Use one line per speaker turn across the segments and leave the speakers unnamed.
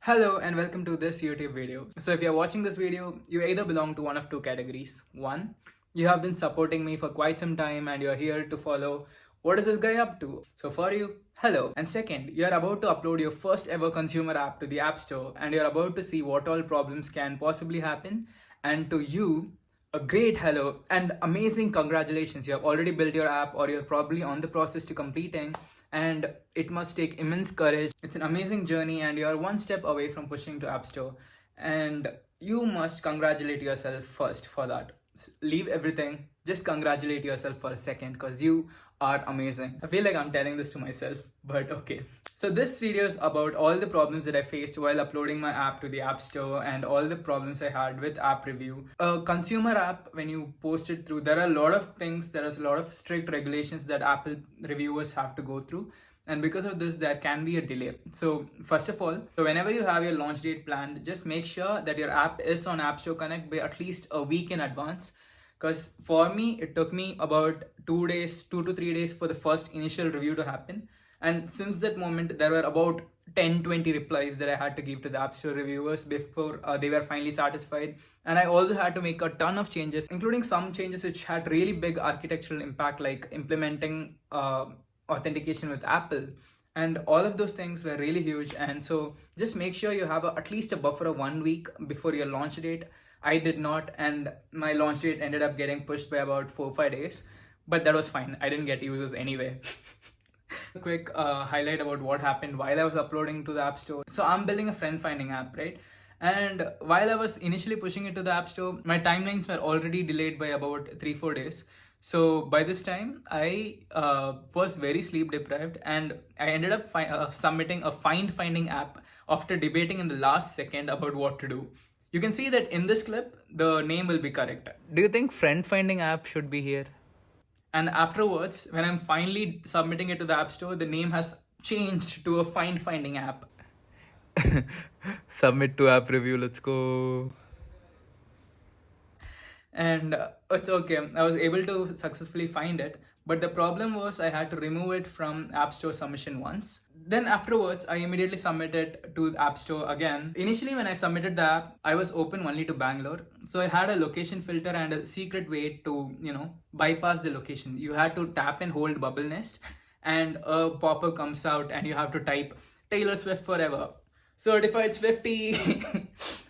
Hello and welcome to this YouTube video. So if you're watching this video, you either belong to one of two categories. One, you have been supporting me for quite some time and you're here to follow what is this guy up to. So for you, hello. And second, you're about to upload your first ever consumer app to the App Store and you're about to see what all problems can possibly happen. And to you, a great hello and amazing congratulations. You have already built your app or you're probably on the process to completing, and it must take immense courage. It's an amazing journey and you're one step away from pushing to App Store, and you must congratulate yourself first for that. Leave everything, just congratulate yourself for a second because you are amazing. I feel like I'm telling this to myself, but okay. So this video is about all the problems that I faced while uploading my app to the App Store and all the problems I had with app review. A consumer app, when you post it through, there are a lot of things, there is a lot of strict regulations that Apple reviewers have to go through. And because of this, there can be a delay. So first of all, whenever you have your launch date planned, just make sure that your app is on App Store Connect by at least a week in advance. Because for me, it took me about 2 days, 2 to 3 days for the first initial review to happen. And since that moment, there were about 10-20 replies that I had to give to the App Store reviewers before they were finally satisfied. And I also had to make a ton of changes, including some changes which had really big architectural impact, like implementing authentication with Apple. And all of those things were really huge. And so just make sure you have at least a buffer of 1 week before your launch date. I did not, and my launch date ended up getting pushed by about 4-5 days. But that was fine. I didn't get users anyway. A quick highlight about what happened while I was uploading to the App Store. So I'm building a friend finding app, right? And while I was initially pushing it to the App Store, my timelines were already delayed by about 3-4 days. So by this time, I was very sleep deprived and I ended up submitting a find finding app after debating in the last second about what to do. You can see that in this clip, the name will be correct. Do you think friend finding app should be here? And afterwards, when I'm finally submitting it to the App Store, the name has changed to a find finding app. Submit to app review, let's go. And it's okay, I was able to successfully find it, but the problem was I had to remove it from App Store submission once. Then afterwards, I immediately submitted to the App Store again. Initially, when I submitted the app, I was open only to Bangalore. So I had a location filter and a secret way to, bypass the location. You had to tap and hold BubbleNest and a pop-up comes out and you have to type Taylor Swift forever. Certified Swiftie.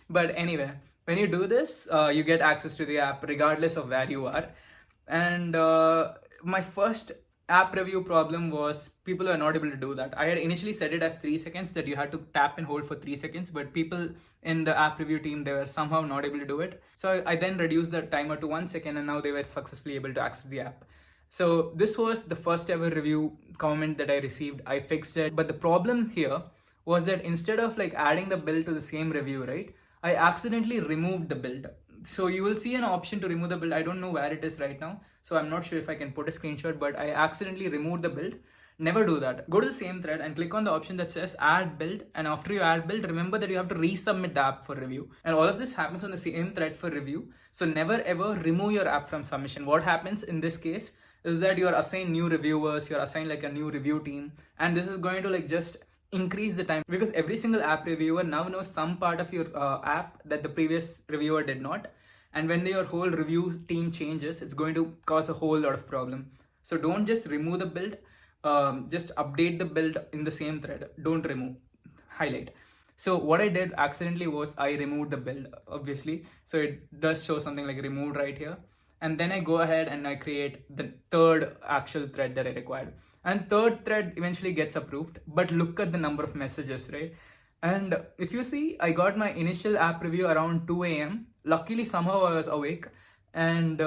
But anyway, when you do this, you get access to the app regardless of where you are. And my first app review problem was people were not able to do that. I had initially set it as 3 seconds, that you had to tap and hold for 3 seconds, but people in the app review team, they were somehow not able to do it. So I then reduced the timer to 1 second and now they were successfully able to access the app. So this was the first ever review comment that I received. I fixed it. But the problem here was that instead of adding the build to the same review, right, I accidentally removed the build. So you will see an option to remove the build. I don't know where it is right now, so I'm not sure if I can put a screenshot, but I accidentally removed the build. Never do that. Go to the same thread and click on the option that says add build, and after you add build, remember that you have to resubmit the app for review. And all of this happens on the same thread for review. So never ever remove your app from submission. What happens in this case is that you're assigned new reviewers, you're assigned a new review team, and this is going to just increase the time, because every single app reviewer now knows some part of your app that the previous reviewer did not. And when your whole review team changes, it's going to cause a whole lot of problem. So don't just remove the build, just update the build in the same thread. Don't remove. Highlight. So what I did accidentally was I removed the build, obviously. So it does show something like removed right here. And then I go ahead and I create the third actual thread that I required. And third thread eventually gets approved, but look at the number of messages, right? And if you see, I got my initial app review around 2 a.m. Luckily, somehow I was awake. And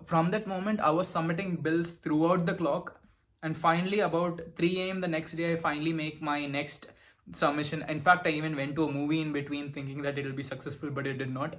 from that moment, I was submitting bills throughout the clock. And finally, about 3 a.m. the next day, I finally make my next submission. In fact, I even went to a movie in between thinking that it will be successful, but it did not.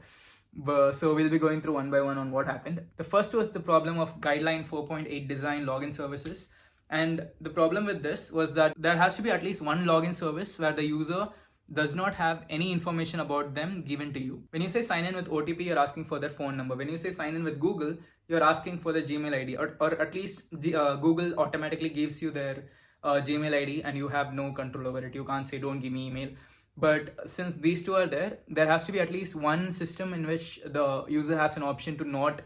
So we'll be going through one by one on what happened. The first was the problem of guideline 4.8 design login services. And the problem with this was that there has to be at least one login service where the user does not have any information about them given to you. When you say sign in with OTP, you're asking for their phone number. When you say sign in with Google, you're asking for the Gmail ID, or at least Google automatically gives you their Gmail ID and you have no control over it. You can't say don't give me email. But since these two are there, there has to be at least one system in which the user has an option to not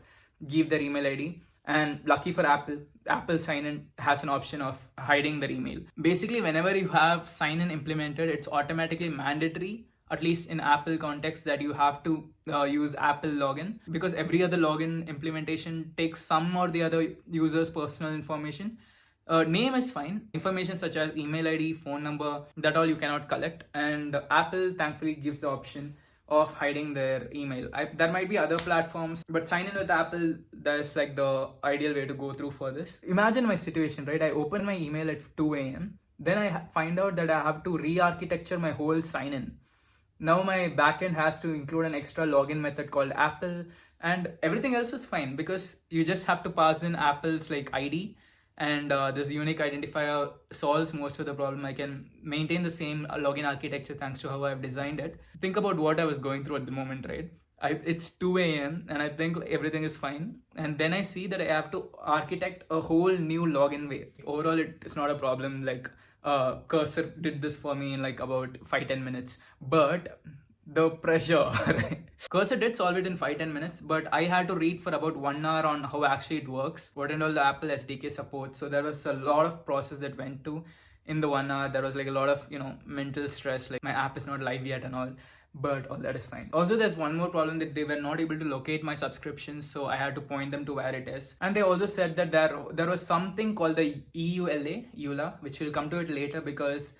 give their email ID. And lucky for Apple, Apple sign-in has an option of hiding their email. Basically, whenever you have sign-in implemented, it's automatically mandatory, at least in Apple context, that you have to use Apple login, because every other login implementation takes some or the other user's personal information. Name is fine. Information such as email ID, phone number, that all you cannot collect. And Apple thankfully gives the option of hiding their email. There might be other platforms, but sign in with Apple, that's like the ideal way to go through for this. Imagine my situation, right? I open my email at 2 a.m. Then I find out that I have to re-architecture my whole sign-in. Now my backend has to include an extra login method called Apple, and everything else is fine because you just have to pass in Apple's like ID, and this unique identifier solves most of the problem. I can maintain the same login architecture thanks to how I've designed it. Think about what I was going through at the moment, right? It's 2 a.m. and I think everything is fine. And then I see that I have to architect a whole new login way. Overall, it's not a problem. Like Cursor did this for me in like about 5-10 minutes. But the pressure, right? Cursor did solve it in 5-10 minutes, but I had to read for about 1 hour on how actually it works, what and all the Apple SDK supports. So there was a lot of process that went to in the 1 hour. There was like a lot of, mental stress, like my app is not live yet and all, but all that is fine. Also, there's one more problem, that they were not able to locate my subscriptions, so I had to point them to where it is. And they also said that there was something called the EULA, which we'll come to it later, because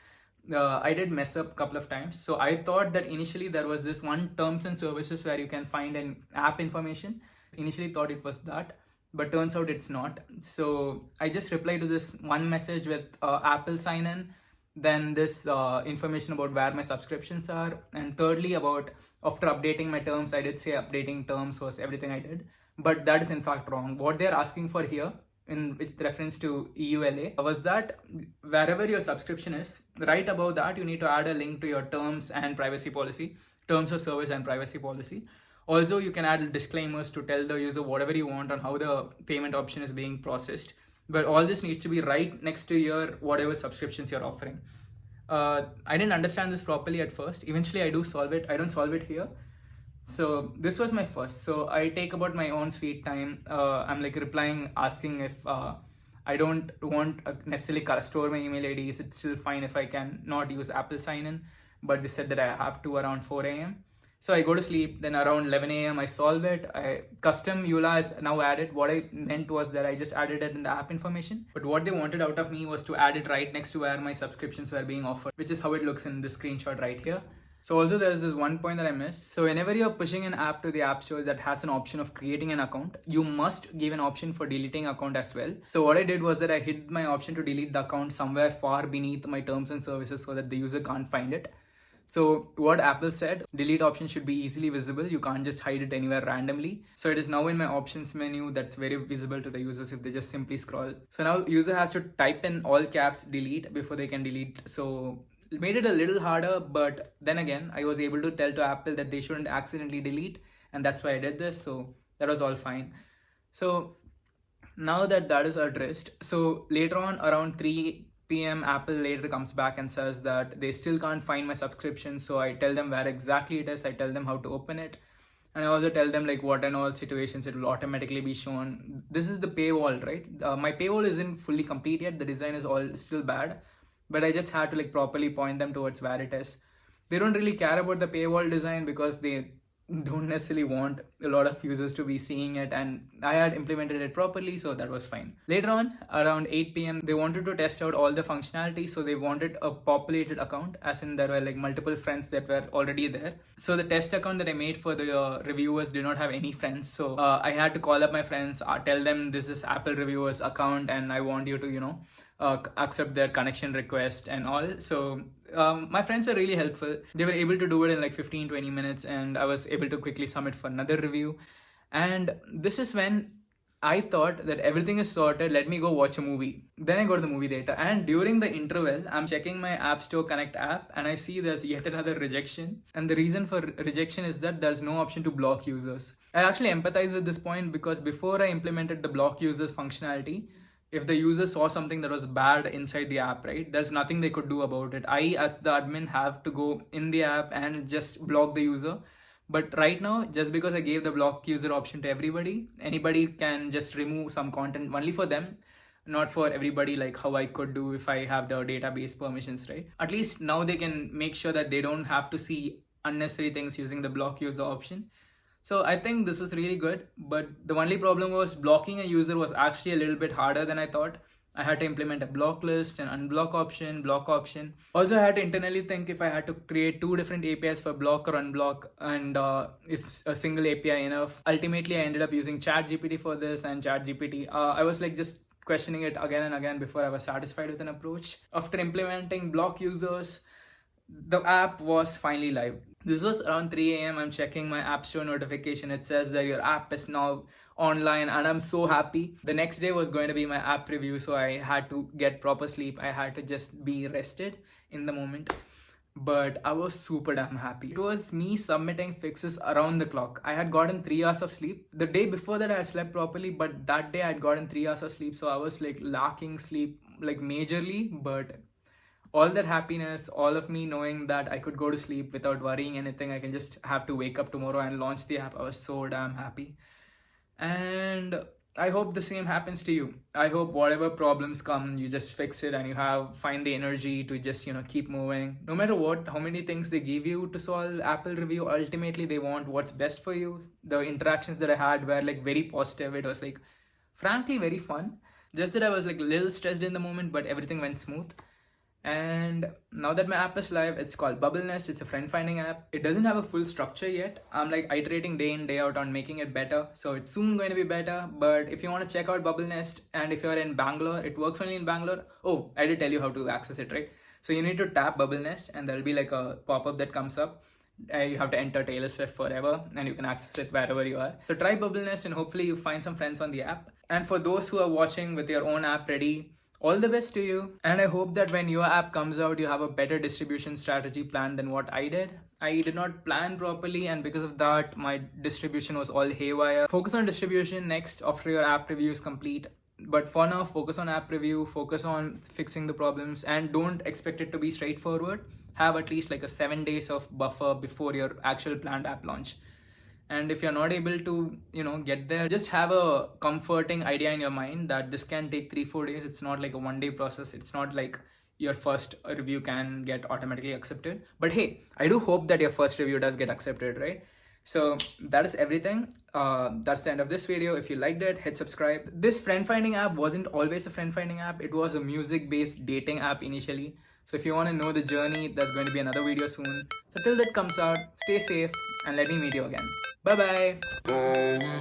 I did mess up a couple of times. So I thought that initially there was this one terms and services where you can find an app information. Initially thought it was that, but turns out it's not. So I just replied to this one message with Apple sign in, then this information about where my subscriptions are, and thirdly about after updating my terms. I did say updating terms was everything I did, but that is in fact wrong. What they're asking for here, in with reference to EULA, was that wherever your subscription is, right above that you need to add a link to your terms and privacy policy, terms of service and privacy policy. Also, you can add disclaimers to tell the user whatever you want on how the payment option is being processed. But all this needs to be right next to your whatever subscriptions you're offering. I didn't understand this properly at first. Eventually I do solve it. I don't solve it here. So this was my first. So I take about my own sweet time. I'm like replying, asking if I don't want necessarily store my email ID. Is it still fine if I can not use Apple sign-in? But they said that I have to around 4 a.m. So I go to sleep. Then around 11 a.m. I solve it. Custom EULA is now added. What I meant was that I just added it in the app information. But what they wanted out of me was to add it right next to where my subscriptions were being offered, which is how it looks in the screenshot right here. So also there's this one point that I missed. So whenever you're pushing an app to the App Store that has an option of creating an account, you must give an option for deleting account as well. So what I did was that I hid my option to delete the account somewhere far beneath my terms and services so that the user can't find it. So what Apple said, delete option should be easily visible. You can't just hide it anywhere randomly. So it is now in my options menu that's very visible to the users if they just simply scroll. So now user has to type in all caps delete before they can delete. So it made it a little harder, but then again, I was able to tell to Apple that they shouldn't accidentally delete, and that's why I did this. So that was all fine. So now that that is addressed, so later on around 3 p.m. Apple later comes back and says that they still can't find my subscription. So I tell them where exactly it is. I tell them how to open it. And I also tell them like what and all situations it will automatically be shown. This is the paywall, right? My paywall isn't fully complete yet. The design is all still bad, but I just had to like properly point them towards where it is. They don't really care about the paywall design because they don't necessarily want a lot of users to be seeing it, and I had implemented it properly, so that was fine. Later on, around 8 p.m, they wanted to test out all the functionality, so they wanted a populated account, as in there were like multiple friends that were already there. So the test account that I made for the reviewers did not have any friends, so I had to call up my friends, tell them this is Apple reviewers account and I want you to accept their connection request and all. So my friends were really helpful. They were able to do it in like 15-20 minutes, and I was able to quickly submit for another review. And this is when I thought that everything is sorted, let me go watch a movie. Then I go to the movie theater, and during the interval I'm checking my App Store Connect app and I see there's yet another rejection. And the reason for rejection is that there's no option to block users. I actually empathize with this point because before I implemented the block users functionality, if the user saw something that was bad inside the app, right, there's nothing they could do about it. I, as the admin, have to go in the app and just block the user. But right now, just because I gave the block user option to everybody, anybody can just remove some content only for them, not for everybody, like how I could do if I have the database permissions, right? At least now they can make sure that they don't have to see unnecessary things using the block user option. So I think this was really good, but the only problem was blocking a user was actually a little bit harder than I thought. I had to implement a block list, an unblock option, block option. Also, I had to internally think if I had to create two different APIs for block or unblock, and is a single API enough? Ultimately, I ended up using ChatGPT for this, and ChatGPT, I was like just questioning it again and again before I was satisfied with an approach. After implementing block users, the app was finally live. This was around 3 a.m. I'm checking my App Store notification. It says that your app is now online, and I'm so happy. The next day was going to be my app review, so I had to get proper sleep. I had to just be rested in the moment. But I was super damn happy. It was me submitting fixes around the clock. I had gotten 3 hours of sleep. The day before that, I had slept properly, but that day I had gotten 3 hours of sleep, so I was like lacking sleep like majorly. But all that happiness, all of me knowing that I could go to sleep without worrying anything, I can just have to wake up tomorrow and launch the app, I was so damn happy. And I hope the same happens to you. I hope whatever problems come, you just fix it and you find the energy to just, keep moving. No matter what, how many things they give you to solve Apple review, ultimately they want what's best for you. The interactions that I had were like very positive. It was like, frankly, very fun. Just that I was like a little stressed in the moment, but everything went smooth. And now that my app is live, it's called BubbleNest. It's a friend finding app. It doesn't have a full structure yet. I'm like iterating day in, day out on making it better. So it's soon going to be better. But if you want to check out BubbleNest, and if you're in Bangalore, it works only in Bangalore. Oh, I did tell you how to access it, right? So you need to tap BubbleNest and there'll be like a pop-up that comes up. You have to enter Taylor Swift forever and you can access it wherever you are. So try BubbleNest and hopefully you find some friends on the app. And for those who are watching with your own app ready, all the best to you. And I hope that when your app comes out, you have a better distribution strategy plan than what I did. I did not plan properly, and because of that, my distribution was all haywire. Focus on distribution next after your app review is complete. But for now, focus on app review, focus on fixing the problems, and don't expect it to be straightforward. Have at least like a 7 days of buffer before your actual planned app launch. And if you're not able to, get there, just have a comforting idea in your mind that this can take 3-4 days. It's not like a 1-day process. It's not like your first review can get automatically accepted. But hey, I do hope that your first review does get accepted, right? So that is everything. That's the end of this video. If you liked it, hit subscribe. This friend finding app wasn't always a friend finding app. It was a music-based dating app initially. So if you want to know the journey, there's going to be another video soon. So till that comes out, stay safe and let me meet you again. Bye bye.